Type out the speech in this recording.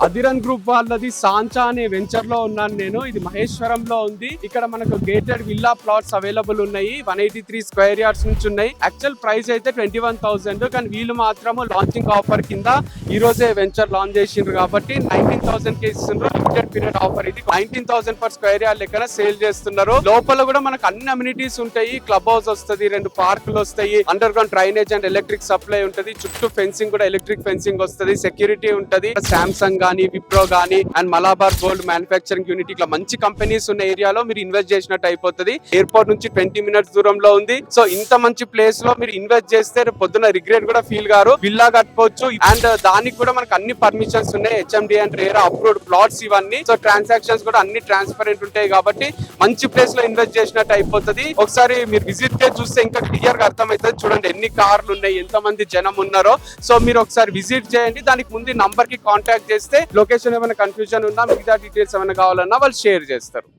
అధిరన్ group వాళ్ళది సాంచా అనే venture లో ఉన్నాను నేను. ఇది మహేశ్వరంలో ఉంది. ఇక్కడ మనకు గేటెడ్ విల్లా ప్లాట్స్ అవైలబుల్ ఉన్నాయి. 183 స్క్వేర్ యార్డ్స్ నుంచి ఉన్నాయి. యాక్చువల్ ప్రైస్ అయితే 21,000, కానీ వీళ్ళు మాత్రము లాంచింగ్ ఆఫర్ కింద ఈ రోజే వెంచర్ లాంచ్ చేసిండ్రు కాబట్టి 19,000 కి ఇస్తున్నారు. లిమిటెడ్ పీరియడ్ ఆఫర్ ఇది. 19,000 పర్ స్క్వేర్ యార్డ్ లెక్కన సేల్ చేస్తున్నారు. లోపల కూడా మనకు అన్ని అమ్యూనిటీస్ ఉంటాయి. క్లబ్ హౌస్ వస్తుంది, 2 పార్కులు వస్తాయి, under ground drainage and electric supply ఉంటది, చుట్టూ ఫెన్సింగ్ కూడా ఎలక్ట్రిక్ ఫెన్సింగ్ వస్తుంది, సెక్యూరిటీ ఉంటది. సామ్సంగ్ గానీ, విప్రో గానీ and Malabar gold manufacturing unit ఇట్లా మంచి కంపెనీస్ ఉన్న ఏరియాలో మీరు ఇన్వెస్ట్ చేసినట్టు అయిపోతుంది. ఎయిర్పోర్ట్ నుంచి 20 మినిట్స్ దూరంలో ఉంది. సో ఇంత మంచి ప్లేస్ లో మీరు ఇన్వెస్ట్ చేస్తే పొద్దున రిగ్రెట్ కూడా ఫీల్ గారు. విల్లా కట్టుకోవచ్చు అండ్ దానికి కూడా మనకు అన్ని పర్మిషన్స్ ఉన్నాయి. HMD and RERA approved plots ఇవన్నీ. సో ట్రాన్సాక్షన్స్ కూడా అన్ని ట్రాన్స్పరెంట్ ఉంటాయి కాబట్టి మంచి ప్లేస్ లో ఇన్వెస్ట్ చేసినట్టు అయిపోతుంది. ఒకసారి మీరు విజిట్ చేసి చూస్తే ఇంకా క్లియర్ గా అర్థమవుతుంది. చూడండి ఎన్ని కార్లు ఉన్నాయి, ఎంత మంది జనం ఉన్నారో. సో మీరు ఒకసారి విజిట్ చేయండి. దానికి ముందు నంబర్ కి కాంటాక్ట్ చేస్తే లొకేషన్ ఏమైనా కన్ఫ్యూజన్ ఉన్నా, మిగతా డీటెయిల్స్ ఏమైనా కావాలన్నా వాళ్ళు షేర్ చేస్తారు.